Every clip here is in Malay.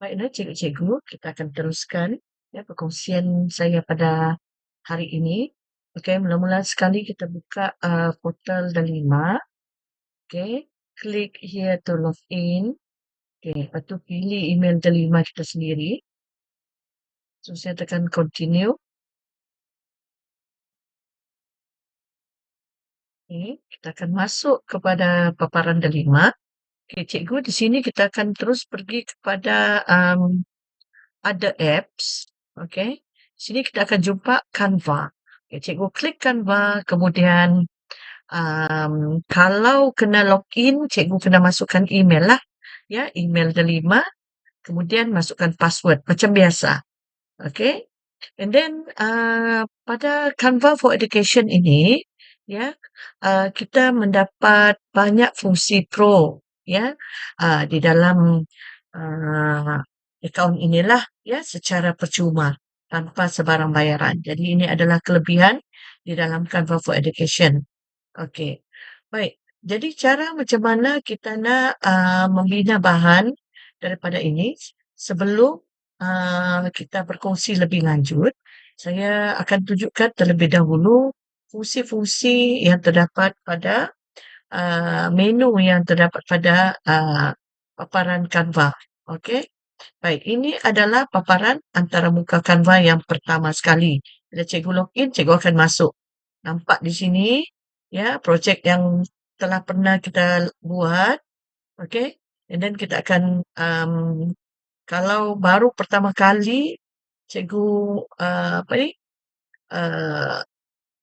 Baiklah cikgu-cikgu, kita akan teruskan ya perkongsian saya pada hari ini. Okey, mula-mula sekali kita buka portal Delima. Okey, klik here to log in. Okey, lepas tu pilih email Delima kita sendiri. So saya tekan continue. Okey, kita akan masuk kepada paparan Delima. Okey, cikgu di sini kita akan terus pergi kepada other apps. Okey. Sini kita akan jumpa Canva. Okey, cikgu klik Canva, kemudian kalau kena login, cikgu kena masukkan email lah. Ya, email Delima, kemudian masukkan password macam biasa. Okey. And then pada Canva for Education ini, ya, kita mendapat banyak fungsi pro, ya, di dalam akaun inilah, ya, secara percuma tanpa sebarang bayaran. Jadi ini adalah kelebihan di dalam Canva for Education. Okey, baik. Jadi cara macam mana kita nak membina bahan daripada ini, sebelum kita berkongsi lebih lanjut, saya akan tunjukkan terlebih dahulu fungsi-fungsi yang terdapat pada menu yang terdapat pada paparan Canva. Okey. Baik, ini adalah paparan antaramuka Canva yang pertama sekali. Bila cikgu login, cikgu akan masuk. Nampak di sini, ya, projek yang telah pernah kita buat. Okey. And then kita akan, kalau baru pertama kali cikgu apa ni,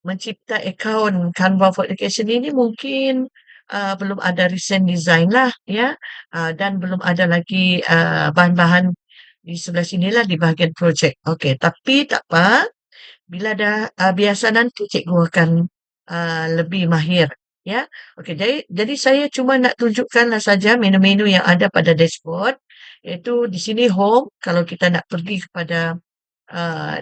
mencipta akaun Canva for Education ini mungkin belum ada recent design lah, ya, dan belum ada lagi bahan-bahan di sebelah sinilah di bahagian projek. Okey, tapi tak apa. Bila dah biasa nanti cikgu akan lebih mahir, ya. Okey, jadi saya cuma nak tunjukkanlah saja menu-menu yang ada pada dashboard, iaitu di sini home. Kalau kita nak pergi kepada uh,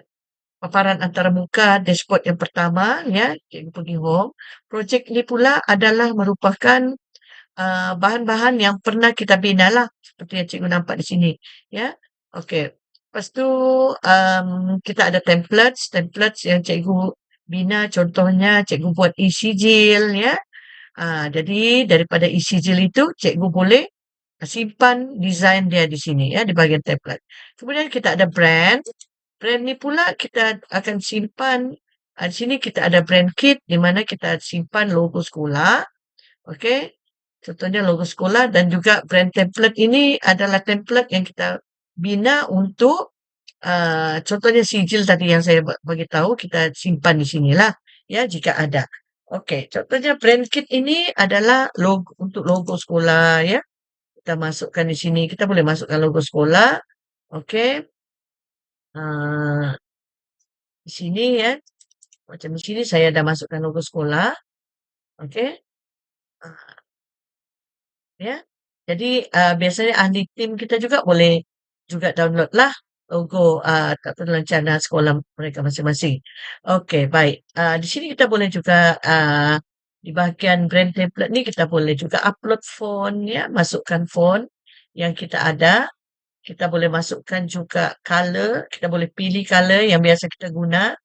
paparan antaramuka dashboard yang pertama, ya, cikgu pergi home. Projek ini pula adalah merupakan bahan-bahan yang pernah kita bina lah, seperti yang cikgu nampak di sini, ya. Okey. Lepas tu kita ada templates yang cikgu bina, contohnya cikgu buat e-sijil, ya. Jadi daripada e-sijil itu cikgu boleh simpan design dia di sini, ya, di bahagian template. Kemudian kita ada brand. Brand ni pula kita akan simpan di sini kita ada brand kit di mana kita simpan logo sekolah. Okey. Contohnya logo sekolah, dan juga brand template ini adalah template yang kita bina untuk contohnya sijil tadi yang saya bagi tahu, kita simpan di sinilah, ya, jika ada. Okey, contohnya brand kit ini adalah logo untuk logo sekolah, ya. Kita masukkan di sini, kita boleh masukkan logo sekolah. Okey. Di sini, ya. Macam di sini saya dah masukkan logo sekolah. Okey. Ya. Jadi biasanya ahli tim kita juga boleh juga download lah logo atau rencana sekolah mereka masing-masing. Okey, baik. Di sini kita boleh juga di bahagian brand template ni kita boleh juga upload font, ya, masukkan font yang kita ada. Kita boleh masukkan juga color, kita boleh pilih color yang biasa kita guna.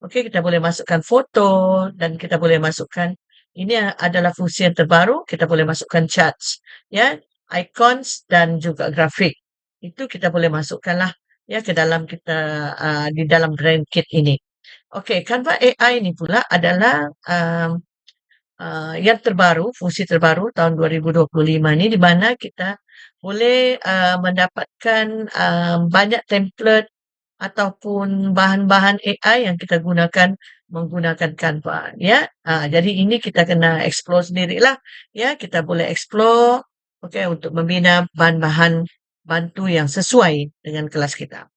Okey, kita boleh masukkan foto dan kita boleh masukkan, ini adalah fungsi yang terbaru, kita boleh masukkan charts, ya, icons dan juga grafik. Itu kita boleh masukkanlah, ya, ke dalam kita di dalam brand kit ini. Okey, Canva AI ini pula adalah yang terbaru, fungsi terbaru tahun 2025 ni, di mana kita boleh mendapatkan banyak template ataupun bahan-bahan AI yang kita gunakan menggunakan Canva, ya. Jadi ini kita kena explore sendirilah, ya. Kita boleh explore, okey, untuk membina bahan-bahan bantu yang sesuai dengan kelas kita.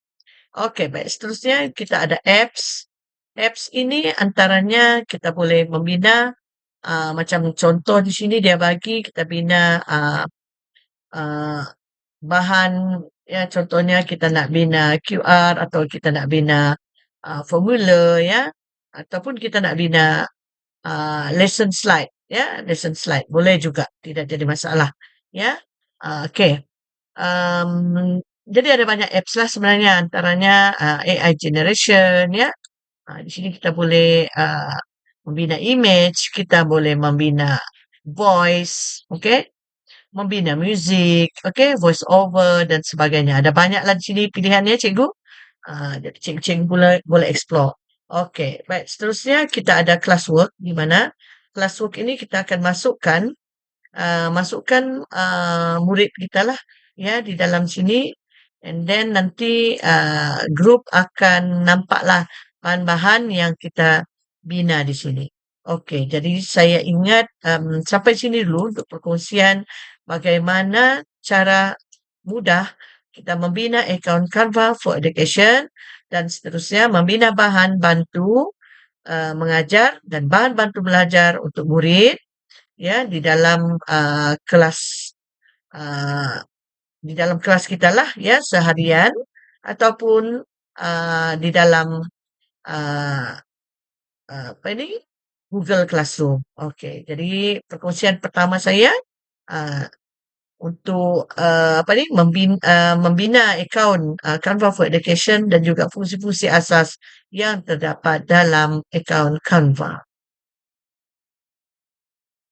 Okey, baik. Seterusnya kita ada apps. Apps ini antaranya kita boleh membina macam contoh di sini dia bagi kita bina bahan, ya, contohnya kita nak bina QR atau kita nak bina formula, ya, ataupun kita nak bina lesson slide, ya, lesson slide boleh juga, tidak jadi masalah, ya. Okey. Jadi ada banyak apps lah sebenarnya antaranya, AI generation ya, di sini kita boleh, membina image, kita boleh membina voice, okey, membina muzik, okey, voice over dan sebagainya. Ada banyaklah di sini pilihannya cikgu, jadi cikgu-cikgu boleh explore. Okey, baik seterusnya kita ada classwork di mana classwork ini kita akan masukkan, murid kita lah ya di dalam sini and then nanti, grup akan nampaklah bahan-bahan yang kita bina di sini. Okey, jadi saya ingat, sampai sini dulu untuk perkongsian bagaimana cara mudah kita membina akaun Canva for Education dan seterusnya membina bahan bantu, mengajar dan bahan bantu belajar untuk murid ya kelas, eee, di dalam kelas kita lah ya seharian ataupun, di dalam, eee apa ini, Google Classroom. Okey, jadi perkongsian pertama saya, eee, untuk, membina akaun, Canva for Education dan juga fungsi-fungsi asas yang terdapat dalam akaun Canva.